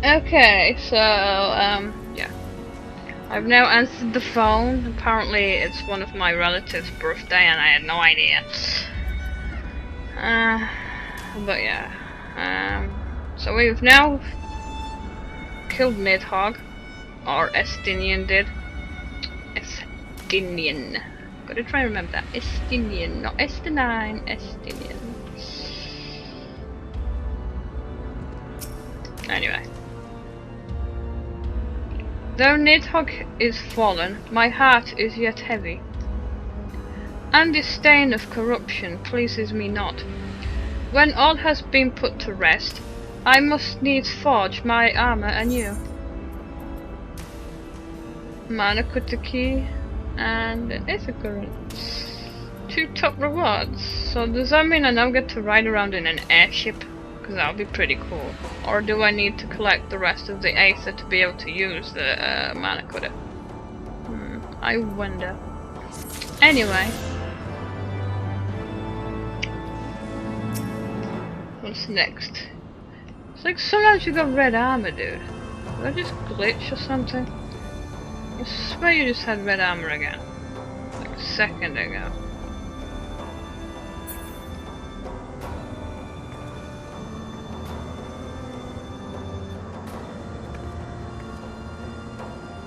Okay, so, yeah. I've now answered the phone. Apparently it's one of my relatives' birthday and I had no idea. But yeah. So we've now killed Nidhogg. Or Estinian did. Estinian. Gotta try and remember that. Estinian, not Estinine, Estinian. Anyway. Though Nidhogg is fallen, my heart is yet heavy. And this stain of corruption pleases me not. When all has been put to rest, I must needs forge my armor anew. Mana Kutaki and Ithacurrent. 2 top rewards. So does that mean I now get to ride around in an airship? Because that would be pretty cool. Or do I need to collect the rest of the Aether to be able to use the Mana Kuta? I wonder. Anyway. What's next? It's like sometimes you got red armor, dude. Did I just glitch or something? I swear you just had red armor again. Like a second ago.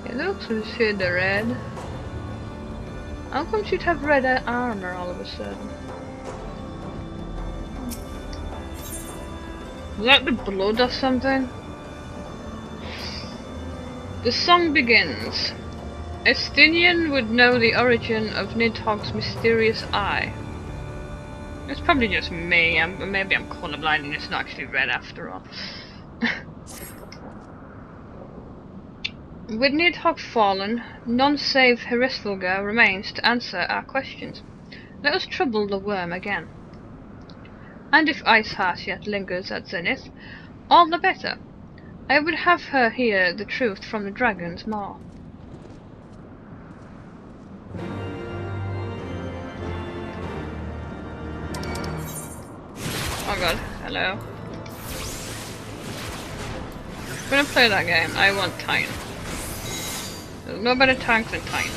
It looks like shade the red. How come she'd have red armor all of a sudden? Was that the blood or something? The song begins. Estinian would know the origin of Nidhogg's mysterious eye. It's probably just me, maybe I'm colorblind and it's not actually red after all. With Nidhogg fallen, none save Heavensward remains to answer our questions. Let us trouble the worm again. And if Iceheart yet lingers at Zenith, all the better. I would have her hear the truth from the dragon's maw. Oh god, hello. I'm gonna play that game. I want Tyne. There's no better tank than Tyne.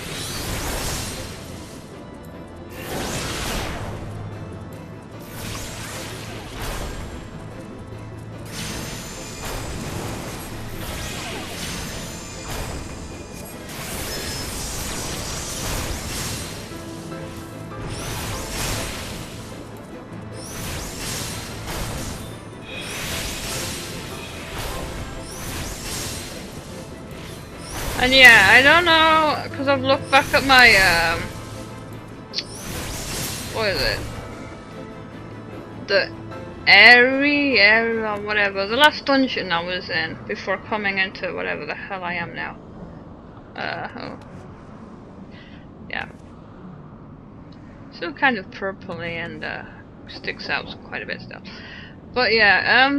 And yeah, I don't know, because I've looked back at my, what is it? The ARR or whatever, the last dungeon I was in before coming into whatever the hell I am now. Yeah. Still kind of purpley and sticks out quite a bit still. But yeah,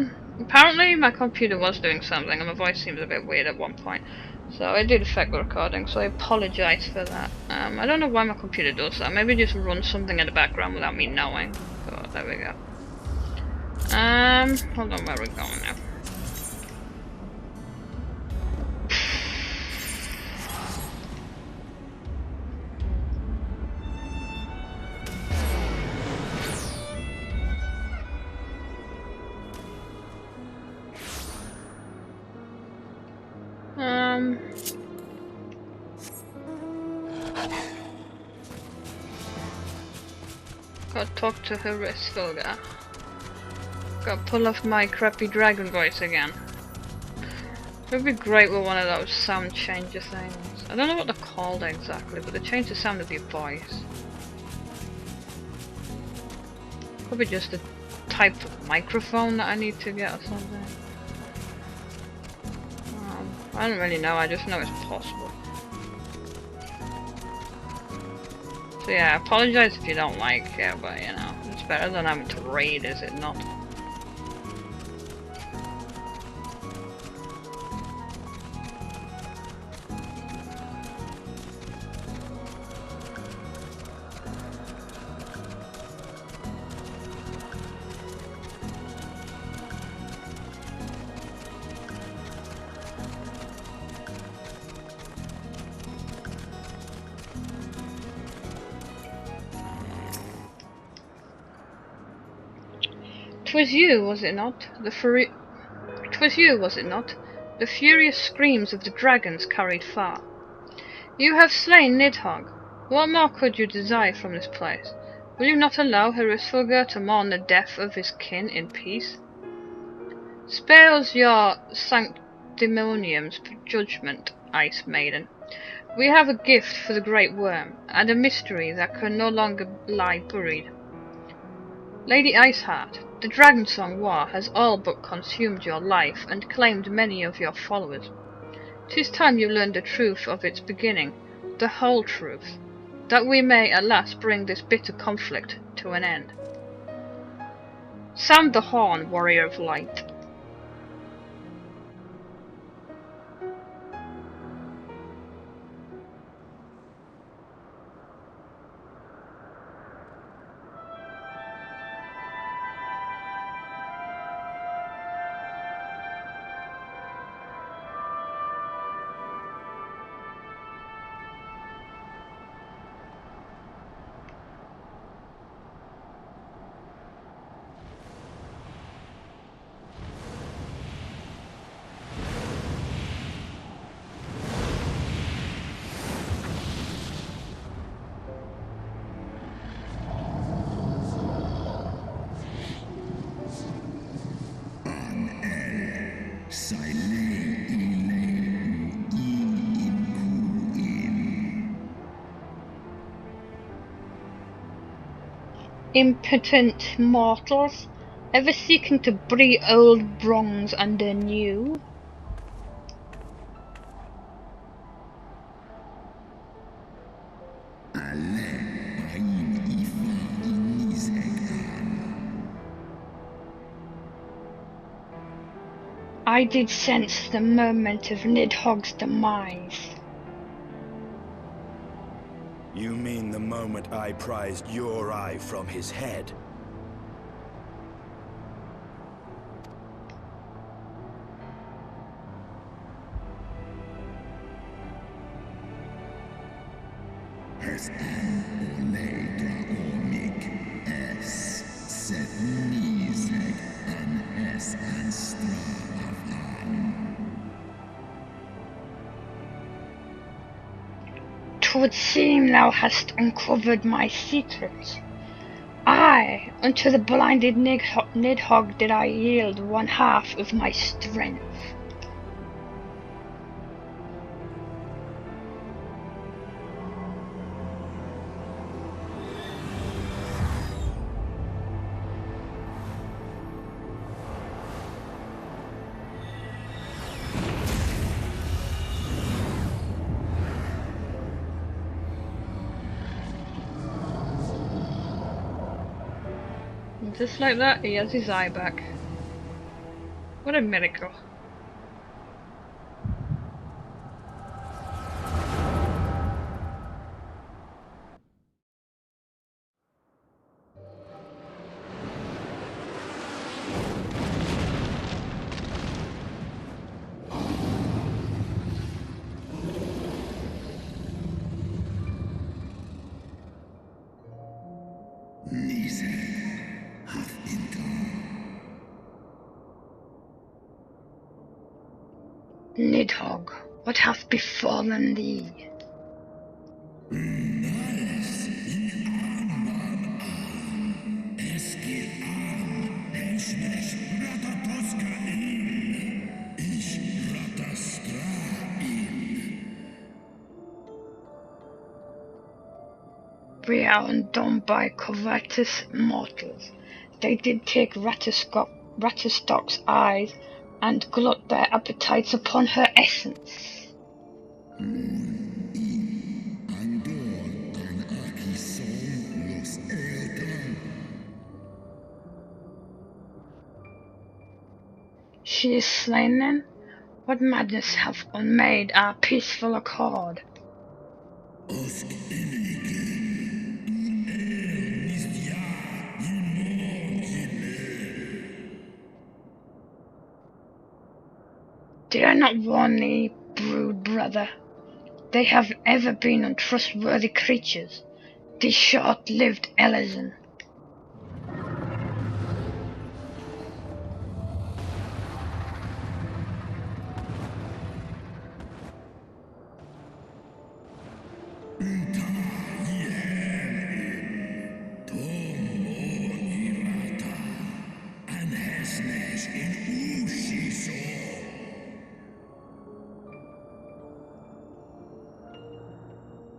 apparently my computer was doing something and my voice seems a bit weird at one point. So I did affect the recording, so I apologize for that. I don't know why my computer does that. Maybe just runs something in the background without me knowing. So there we go. Hold on, where are we going now? Gotta talk to Heavensward. Gotta pull off my crappy dragon voice again. It would be great with one of those sound changer things. I don't know what they're called exactly, but they change the sound of your voice. Probably just a type of microphone that I need to get or something. I don't really know, I just know it's possible. So yeah, I apologize if you don't like it, but you know, it's better than having to raid, is it not? It was you, was it not? It was you, was it not? The furious screams of the dragons carried far. You have slain Nidhogg. What more could you desire from this place? Will you not allow Heavensward to mourn the death of his kin in peace? Spare us your sanctimonious judgment, Ice Maiden. We have a gift for the Great Worm, and a mystery that can no longer lie buried. Lady Iceheart, the Dragonsong War has all but consumed your life and claimed many of your followers. 'Tis time you learned the truth of its beginning, the whole truth, that we may at last bring this bitter conflict to an end. Sound the horn, warrior of light. Impotent mortals, ever seeking to breed old wrongs under new? I did sense the moment of Nidhogg's demise. You mean the moment I prized your eye from his head? Twould seem thou hast uncovered my secret. Aye, unto the blinded Nidhogg did I yield one half of my strength. Just like that, he has his eye back. What a miracle. Nidhogg, what hath befallen thee? We are undone by covetous mortals. They did take Ratterstock's eyes and glut their appetites upon her essence. She is slain then? What madness hath unmade our peaceful accord? Did I not warn thee, brood brother? They have ever been untrustworthy creatures, these short-lived Elezen.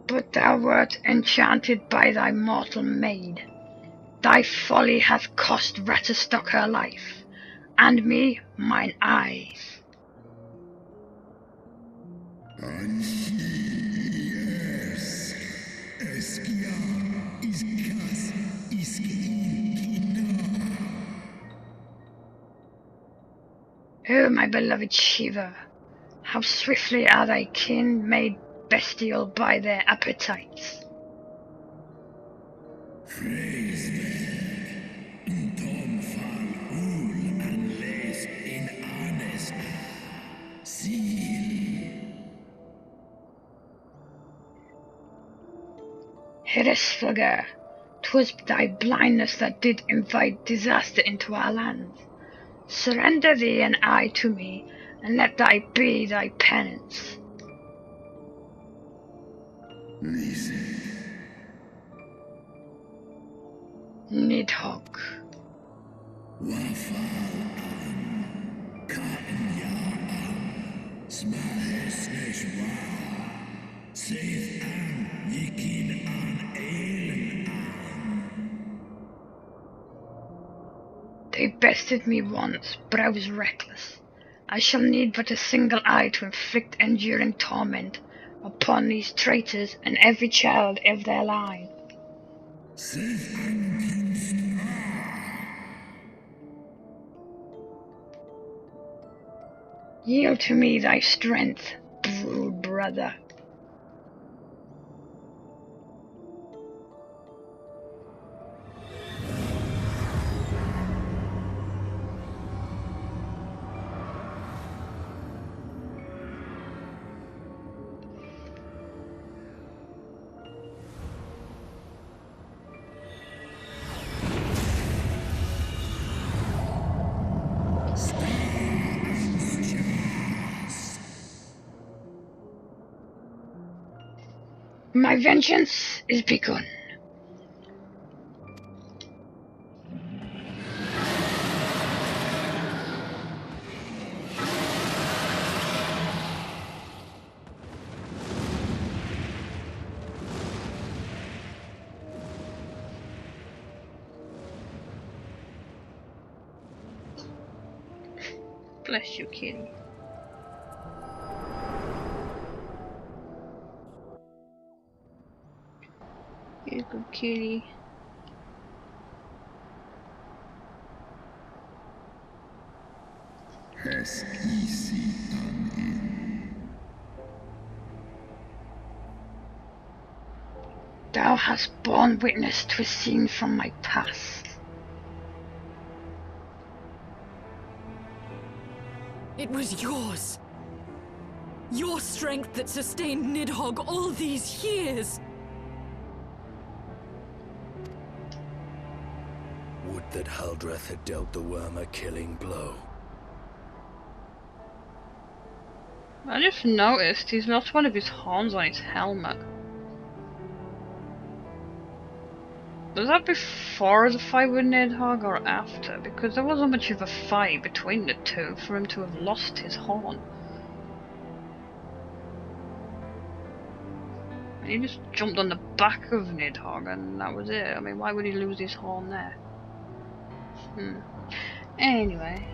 But thou wert enchanted by thy mortal maid. Thy folly hath cost Ratterstock her life, and me mine eyes. O my beloved Shiva, how swiftly are thy kin made bestial by their appetites. Heresflugger, 'twas thy blindness that did invite disaster into our land. Surrender thee and I to me, and let thy be thy penance. Nidhogg. They bested me once, but I was reckless. I shall need but a single eye to inflict enduring torment upon these traitors and every child of their line. Yield to me thy strength, brood brother. My vengeance is begun. Bless you, kitty. You're a good kitty. Thou hast borne witness to a scene from my past. It was yours. Your strength that sustained Nidhogg all these years. Would that Haldreth had dealt the worm a killing blow. I just noticed he's lost one of his horns on his helmet. Was that before the fight with Nidhogg or after? Because there wasn't much of a fight between the two for him to have lost his horn. He just jumped on the back of Nidhogg and that was it. I mean, why would he lose his horn there? Anyway.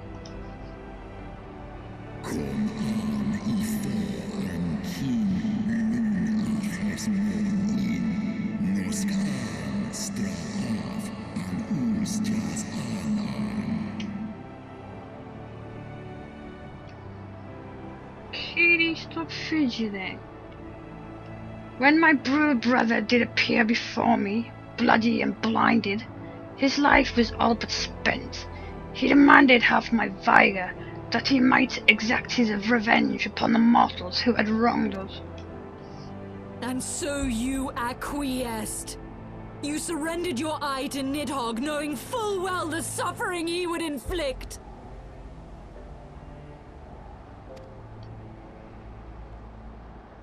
Kitty, stop fidgeting. When my brood brother did appear before me, bloody and blinded, his life was all but spent. He demanded half my vigor, that he might exact his revenge upon the mortals who had wronged us. And so you acquiesced. You surrendered your eye to Nidhogg, knowing full well the suffering he would inflict.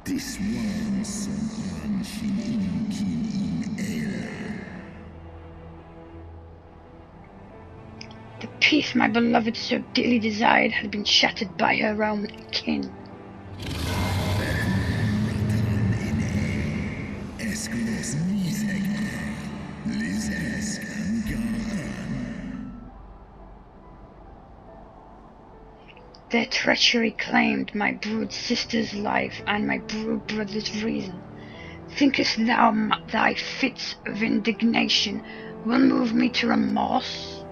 This one som The peace my beloved so dearly desired had been shattered by her own kin. Their treachery claimed my brood sister's life and my brood brother's reason. Thinkest thou thy fits of indignation will move me to remorse?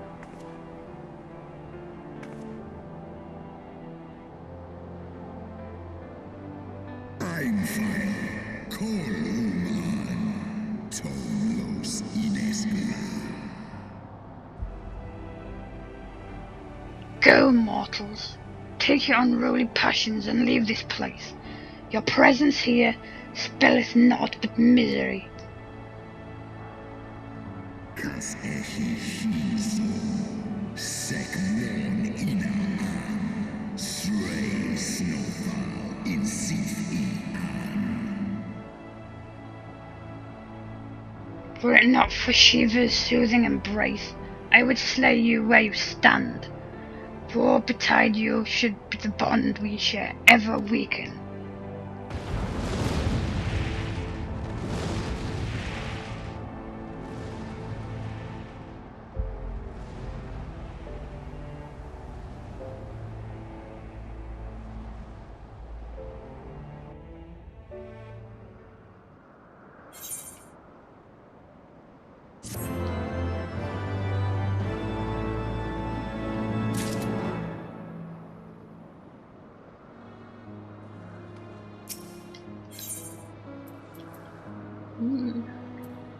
Ein Fall. Koluman. Tomlos Inescula. Go, mortals. Take your unruly passions and leave this place. Your presence here spelleth naught but misery. Kas echi shiso. Sekmon ina an. Stray snowfall in sith an. Were it not for Shiva's soothing embrace, I would slay you where you stand. For betide you should be the bond we share ever weaken.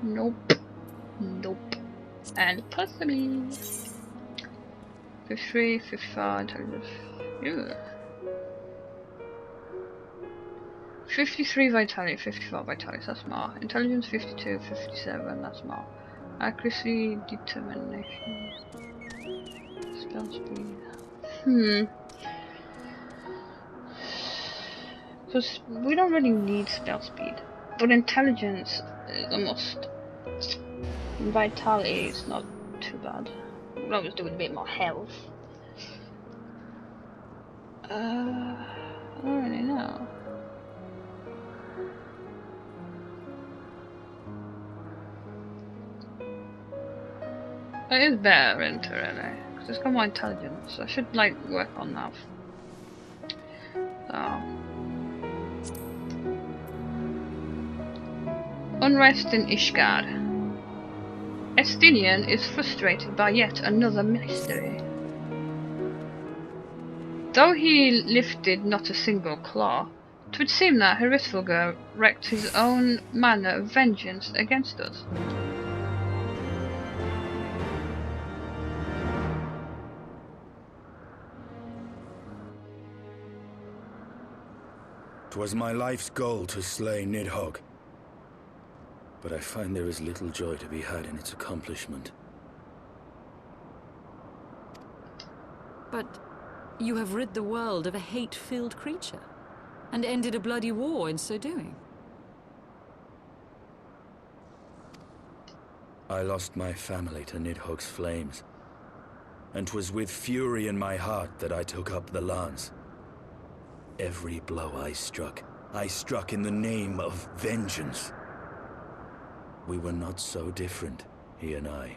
Nope. Nope. And possibly 53, 55, yeah. 53 vitality, 54 vitality, that's more. Intelligence 52, 57, that's more. Accuracy, determination, spell speed. Because we don't really need spell speed, but intelligence is a must. Vitality is not too bad. We'll always do with a bit more health. I don't really know. It is better into really, because it's got more intelligence. I should like work on that. So. Unrest in Ishgard. Estinian is frustrated by yet another mystery. Though he lifted not a single claw, 'twould seem that Heavensward wreaked his own manner of vengeance against us. 'Twas my life's goal to slay Nidhogg, but I find there is little joy to be had in its accomplishment. But you have rid the world of a hate-filled creature, and ended a bloody war in so doing. I lost my family to Nidhogg's flames, and 'twas with fury in my heart that I took up the lance. Every blow I struck in the name of vengeance. We were not so different, he and I.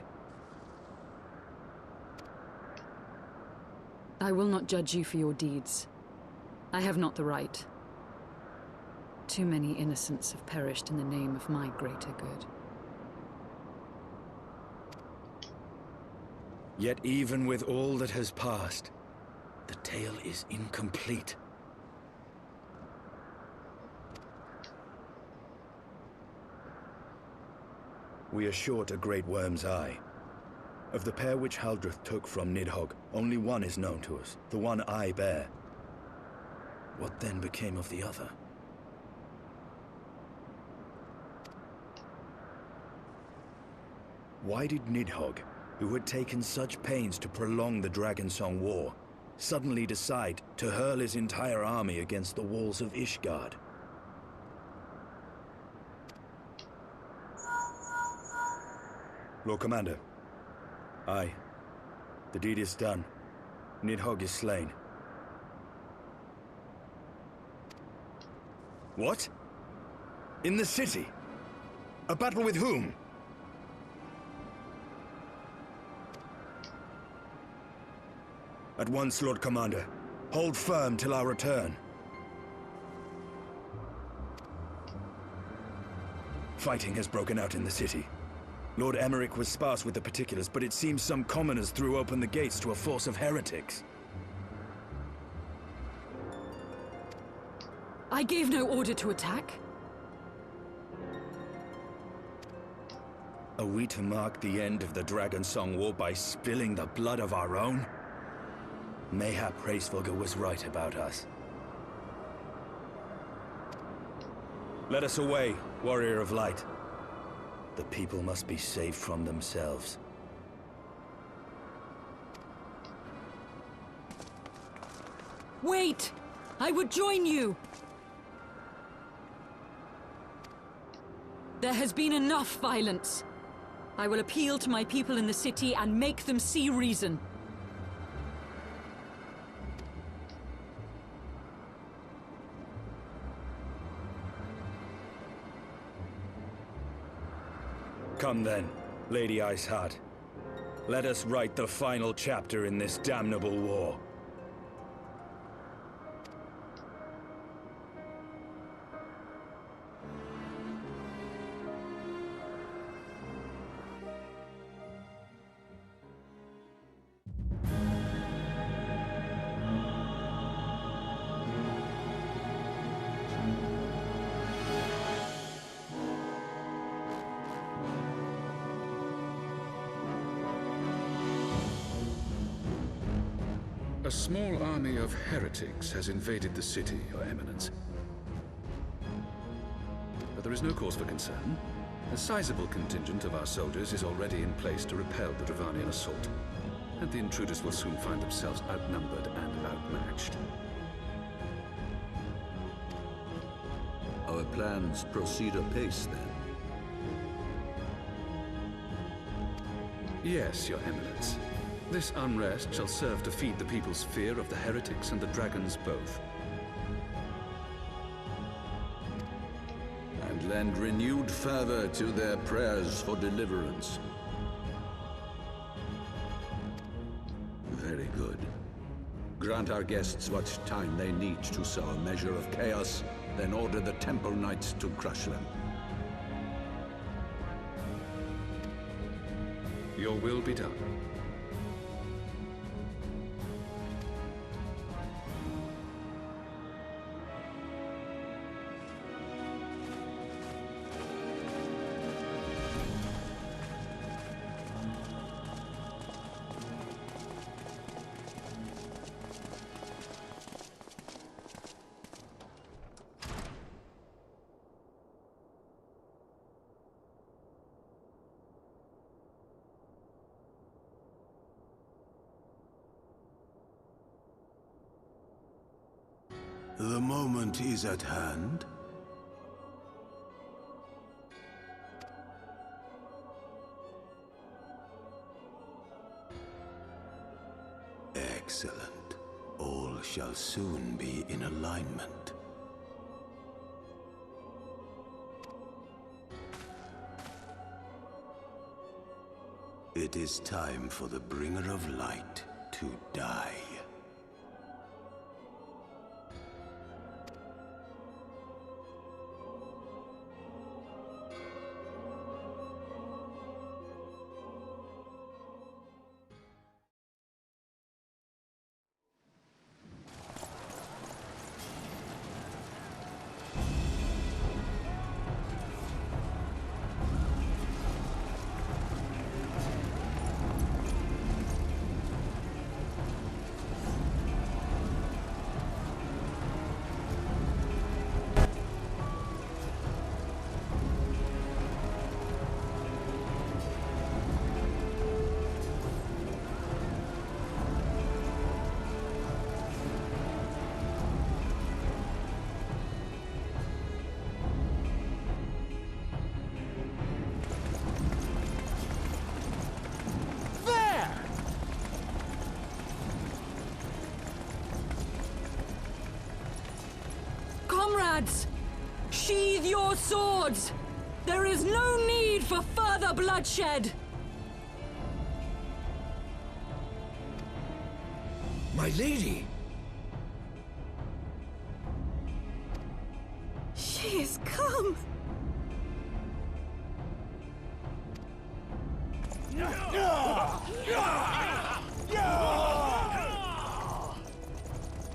I will not judge you for your deeds. I have not the right. Too many innocents have perished in the name of my greater good. Yet even with all that has passed, the tale is incomplete. We are short a great worm's eye. Of the pair which Haldreth took from Nidhogg, only one is known to us, the one I bear. What then became of the other? Why did Nidhogg, who had taken such pains to prolong the Dragonsong War, suddenly decide to hurl his entire army against the walls of Ishgard? Lord Commander. Aye. The deed is done. Nidhogg is slain. What? In the city? A battle with whom? At once, Lord Commander. Hold firm till our return. Fighting has broken out in the city. Lord Emmerich was sparse with the particulars, but it seems some commoners threw open the gates to a force of heretics. I gave no order to attack. Are we to mark the end of the Dragon Song War by spilling the blood of our own? Mayhap Hraesvelgr was right about us. Let us away, Warrior of Light. The people must be saved from themselves. Wait! I would join you! There has been enough violence. I will appeal to my people in the city and make them see reason. Come then, Lady Iceheart. Let us write the final chapter in this damnable war. A small army of heretics has invaded the city, Your Eminence. But there is no cause for concern. A sizable contingent of our soldiers is already in place to repel the Dravanian assault, and the intruders will soon find themselves outnumbered and outmatched. Our plans proceed apace, then? Yes, Your Eminence. This unrest shall serve to feed the people's fear of the heretics and the dragons both. And lend renewed fervor to their prayers for deliverance. Very good. Grant our guests what time they need to sow a measure of chaos, then order the Temple Knights to crush them. Your will be done. The moment is at hand. Excellent. All shall soon be in alignment. It is time for the Bringer of Light to die. Comrades, sheathe your swords! There is no need for further bloodshed! My lady! She is come!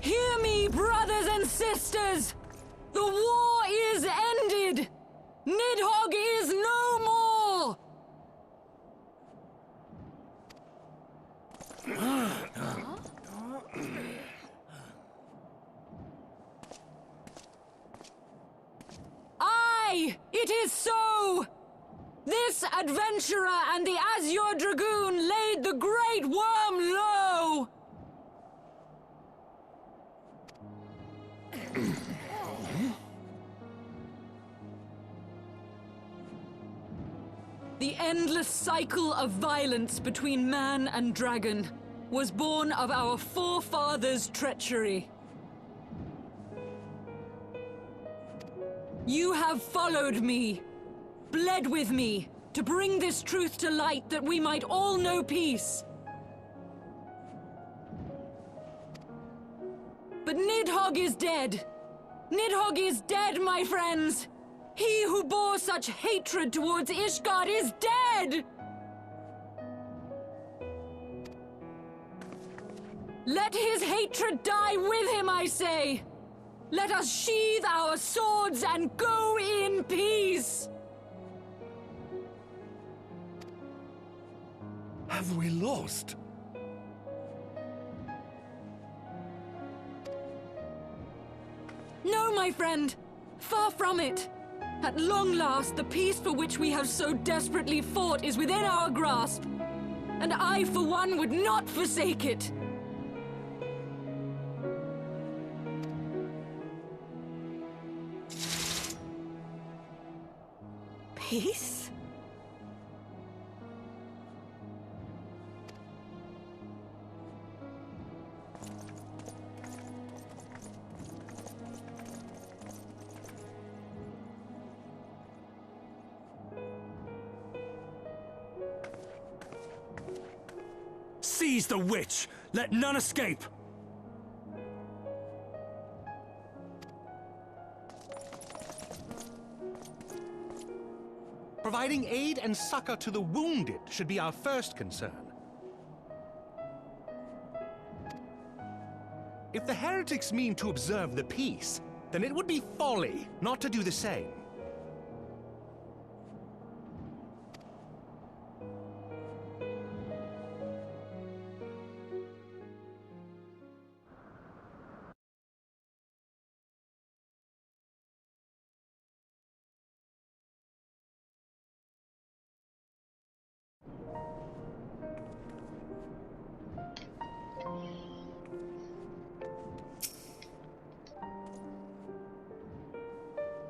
Hear me, brothers and sisters! The war is ended! Nidhogg is no more! Aye! It is so! This adventurer and the Azure Dragoon laid the Great Worm low! The endless cycle of violence between man and dragon was born of our forefathers' treachery. You have followed me, bled with me, to bring this truth to light that we might all know peace. But Nidhogg is dead. Nidhogg is dead, my friends! He who bore such hatred towards Ishgard is dead! Let his hatred die with him, I say! Let us sheathe our swords and go in peace! Have we lost? No, my friend! Far from it! At long last, the peace for which we have so desperately fought is within our grasp. And I, for one, would not forsake it. Peace? Seize the witch! Let none escape! Providing aid and succor to the wounded should be our first concern. If the heretics mean to observe the peace, then it would be folly not to do the same.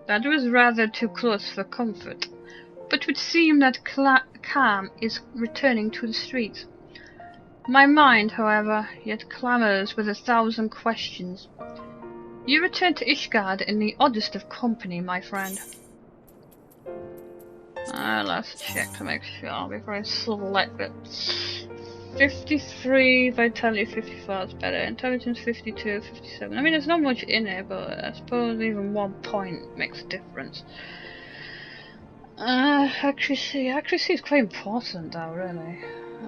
That was rather too close for comfort, but it would seem that calm is returning to the streets. My mind, however, yet clamours with 1,000 questions. You return to Ishgard in the oddest of company, my friend. Let's check to make sure before I select it. 53, vitality 54 is better, intelligence 52, 57. I mean, there's not much in it, but I suppose even 1 point makes a difference. Accuracy is quite important though, really. I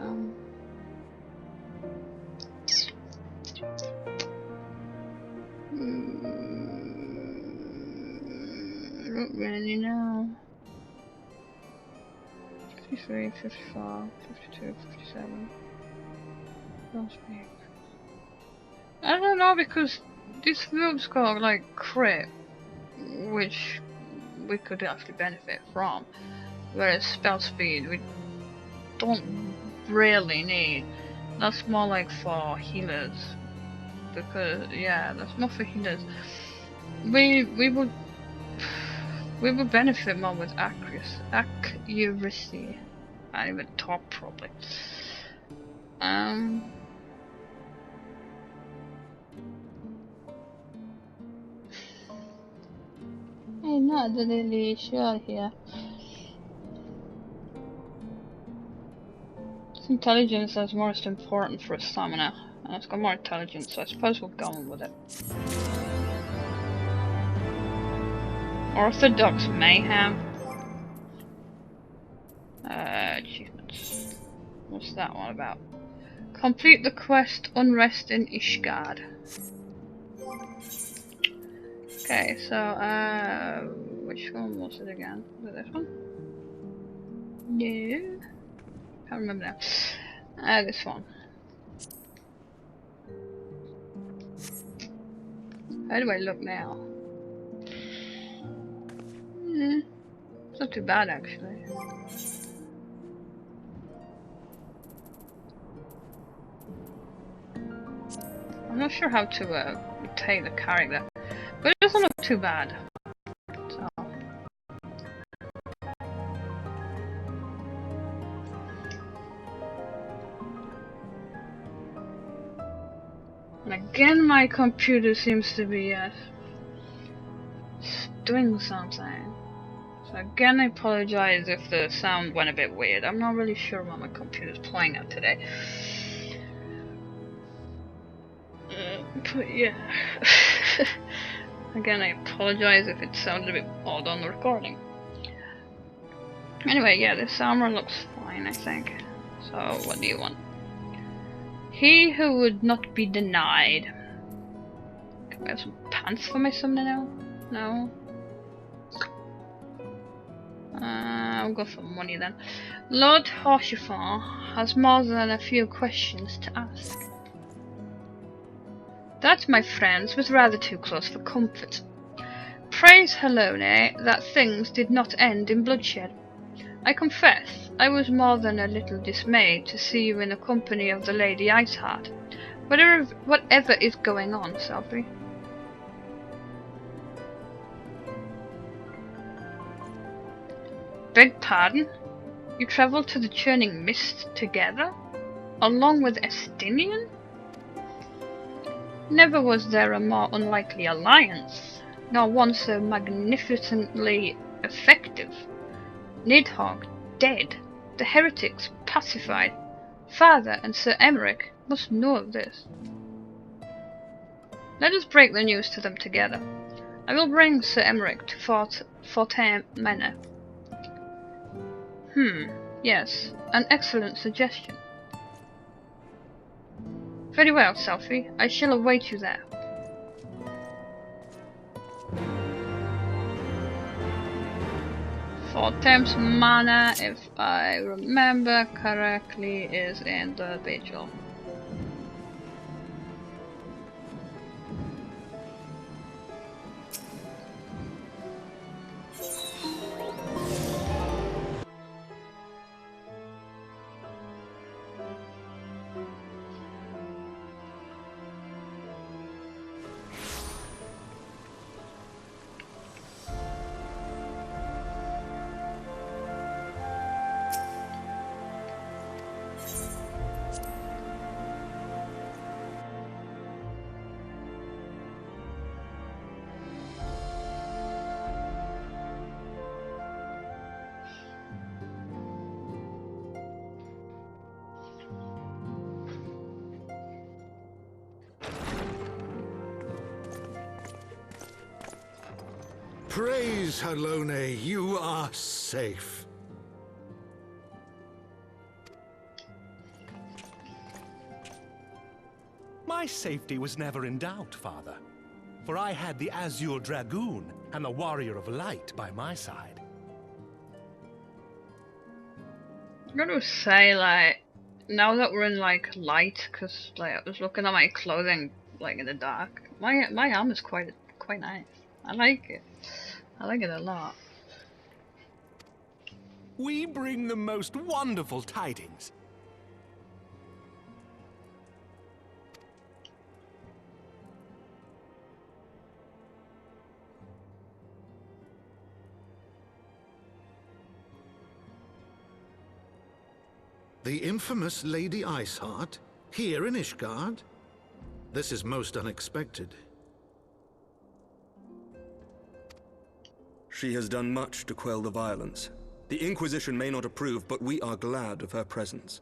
don't really know. 53, 54, 52, 57. I don't know, because this room's got like crit, which we could actually benefit from, whereas spell speed we don't really need. That's more like for healers, because yeah, that's more for healers. We would benefit more with accuracy. I can't even talk properly. not really sure here. Intelligence is most important for stamina, and it's got more intelligence, so I suppose we'll go on with it. Orthodox Mayhem. Achievements. What's that one about? Complete the quest Unrest in Ishgard. Okay, so which one was it again? Was it this one? No. Can't remember now. This one. How do I look now? It's not too bad actually. I'm not sure how to take the character, but it doesn't look too bad. So. And again, my computer seems to be doing something. So again, I apologize if the sound went a bit weird. I'm not really sure what my computer's playing at today. But yeah. Again, I apologize if it sounded a bit odd on the recording. Anyway, yeah, this armor looks fine, I think. So, what do you want? He who would not be denied. Can I have some pants for my summoner now? No. I'll go for money then. Lord Horschiffon has more than a few questions to ask. That, my friends, was rather too close for comfort. Praise Helone that things did not end in bloodshed. I confess, I was more than a little dismayed to see you in the company of the Lady Iceheart. Whatever is going on, Selby? Beg pardon? You travelled to the Churning Mist together? Along with Estinian? Never was there a more unlikely alliance, nor one so magnificently effective. Nidhogg dead, the heretics pacified. Father and Sir Emmerich must know of this. Let us break the news to them together. I will bring Sir Emmerich to Fortin Manor. Yes, an excellent suggestion. Very well, Selphie. I shall await you there. Fortin's Manor, if I remember correctly, is in the Vigil. Praise Helone, you are safe. My safety was never in doubt, Father. For I had the Azure Dragoon and the Warrior of Light by my side. I'm gonna say, like, now that we're in, like, light, because, like, I was looking at my clothing, like, in the dark, my armor's quite nice. I like it. I like it a lot. We bring the most wonderful tidings. The infamous Lady Iceheart? Here in Ishgard? This is most unexpected. She has done much to quell the violence. The Inquisition may not approve, but we are glad of her presence.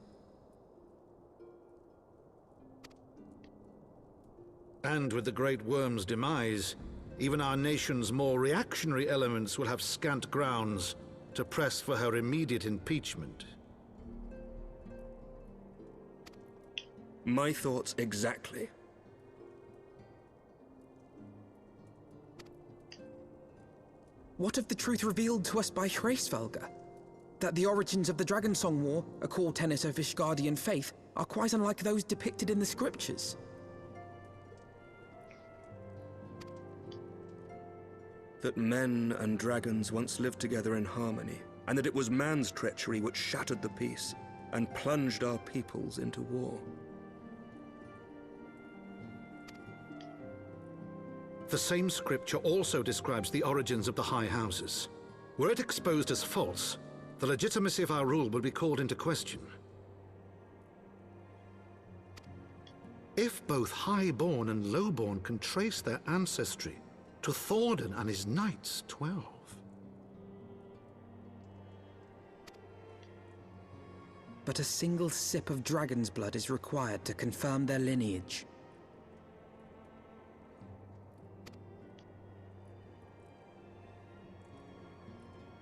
And with the Great Worm's demise, even our nation's more reactionary elements will have scant grounds to press for her immediate impeachment. My thoughts exactly. What of the truth revealed to us by Hraesvelga? That the origins of the Dragonsong War, a core tenet of Ishgardian faith, are quite unlike those depicted in the scriptures. That men and dragons once lived together in harmony, and that it was man's treachery which shattered the peace and plunged our peoples into war. The same scripture also describes the origins of the High Houses. Were it exposed as false, the legitimacy of our rule would be called into question. If both Highborn and Lowborn can trace their ancestry to Thordan and his Knights 12. But a single sip of dragon's blood is required to confirm their lineage.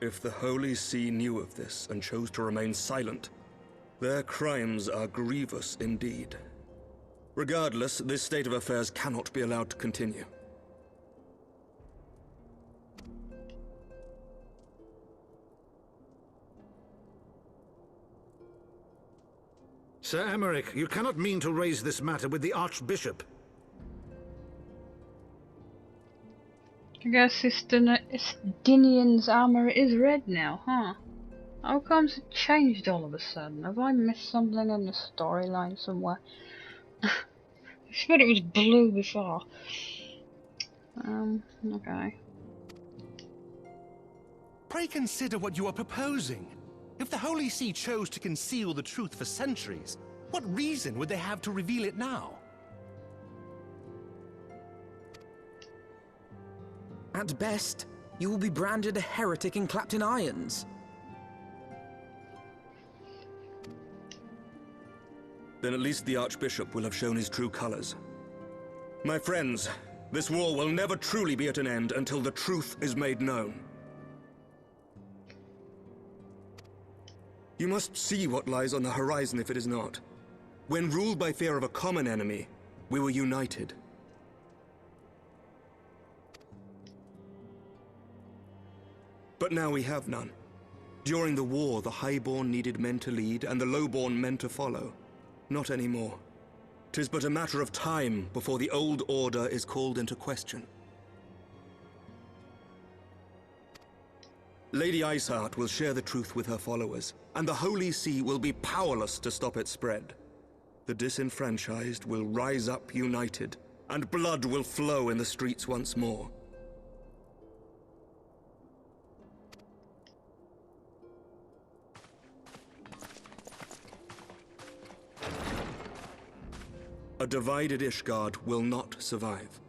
If the Holy See knew of this and chose to remain silent, their crimes are grievous indeed. Regardless, this state of affairs cannot be allowed to continue. Sir Emmerich, you cannot mean to raise this matter with the Archbishop. I guess Istinian's armor is red now, huh? How comes it changed all of a sudden? Have I missed something in the storyline somewhere? I thought it was blue before. Okay. Pray consider what you are proposing. If the Holy See chose to conceal the truth for centuries, what reason would they have to reveal it now? At best, you will be branded a heretic and clapped in irons. Then at least the Archbishop will have shown his true colors. My friends, this war will never truly be at an end until the truth is made known. You must see what lies on the horizon if it is not. When ruled by fear of a common enemy, we were united. But now we have none. During the war, the Highborn needed men to lead, and the Lowborn men to follow. Not anymore. 'Tis but a matter of time before the old order is called into question. Lady Iceheart will share the truth with her followers, and the Holy See will be powerless to stop its spread. The disenfranchised will rise up united, and blood will flow in the streets once more. A divided Ishgard will not survive.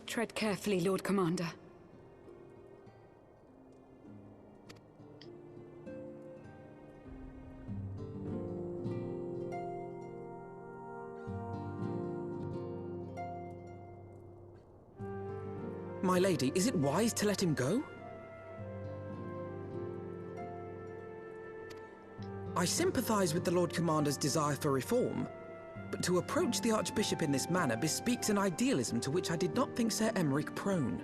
Tread carefully, Lord Commander. My lady, is it wise to let him go? I sympathize with the Lord Commander's desire for reform, but to approach the Archbishop in this manner bespeaks an idealism to which I did not think Sir Emmerich prone.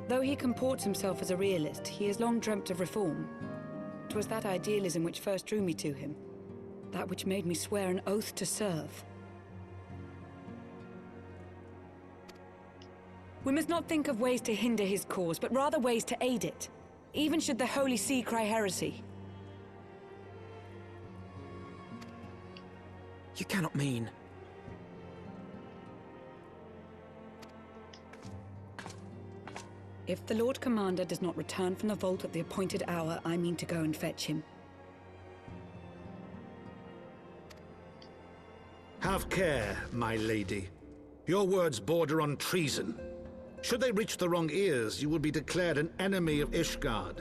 Though he comports himself as a realist, he has long dreamt of reform. 'Twas that idealism which first drew me to him, that which made me swear an oath to serve. We must not think of ways to hinder his cause, but rather ways to aid it, even should the Holy See cry heresy. You cannot mean... If the Lord Commander does not return from the vault at the appointed hour, I mean to go and fetch him. Have care, my lady. Your words border on treason. Should they reach the wrong ears, you will be declared an enemy of Ishgard.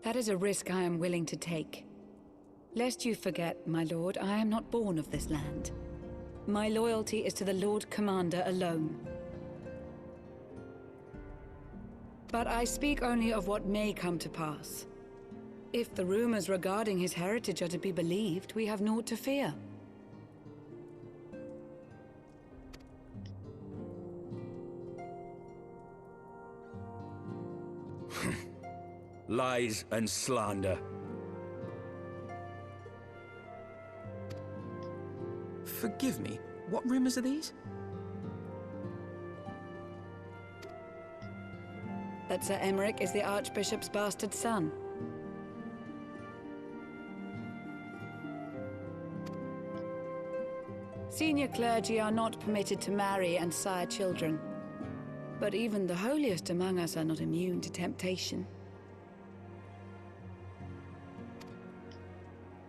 That is a risk I am willing to take. Lest you forget, my lord, I am not born of this land. My loyalty is to the Lord Commander alone. But I speak only of what may come to pass. If the rumors regarding his heritage are to be believed, we have naught to fear. Lies and slander. Forgive me, what rumors are these? That Sir Emmerich is the Archbishop's bastard son. Senior clergy are not permitted to marry and sire children. But even the holiest among us are not immune to temptation.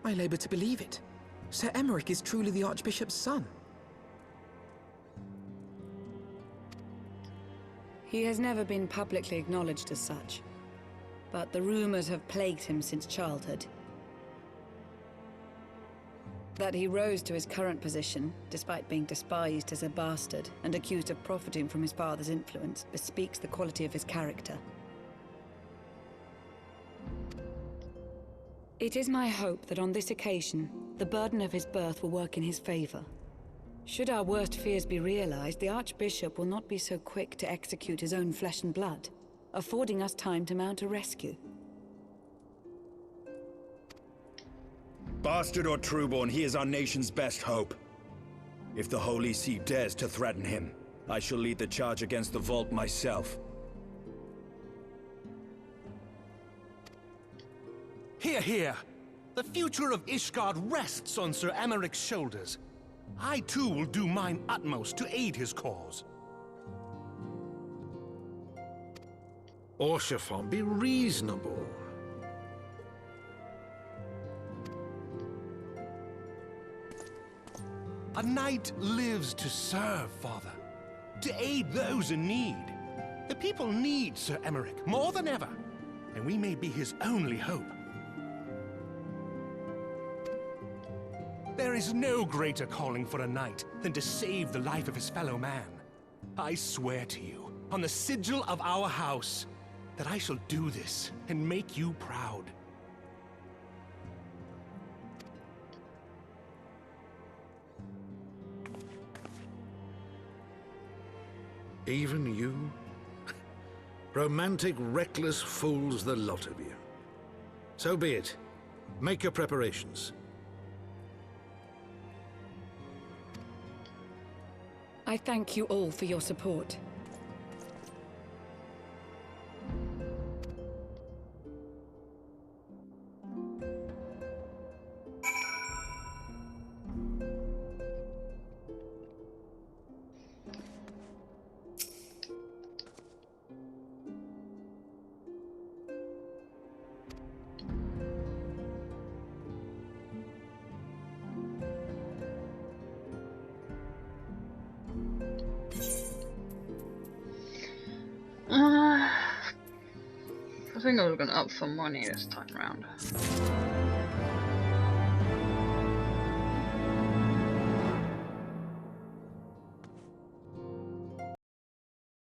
I labor to believe it. Sir Emmerich is truly the Archbishop's son. He has never been publicly acknowledged as such, but the rumors have plagued him since childhood. That he rose to his current position, despite being despised as a bastard and accused of profiting from his father's influence, bespeaks the quality of his character. It is my hope that on this occasion, the burden of his birth will work in his favor. Should our worst fears be realized, the Archbishop will not be so quick to execute his own flesh and blood, affording us time to mount a rescue. Bastard or trueborn, he is our nation's best hope. If the Holy See dares to threaten him, I shall lead the charge against the Vault myself. Hear, hear! The future of Ishgard rests on Sir Emmerich's shoulders. I too will do mine utmost to aid his cause. Orshafon, be reasonable. A knight lives to serve, Father. To aid those in need. The people need Sir Emmerich more than ever, and we may be his only hope. There is no greater calling for a knight than to save the life of his fellow man. I swear to you, on the sigil of our house, that I shall do this and make you proud. Even you? Romantic, reckless fools, the lot of you. So be it. Make your preparations. I thank you all for your support. I think I was gonna up for money this time round.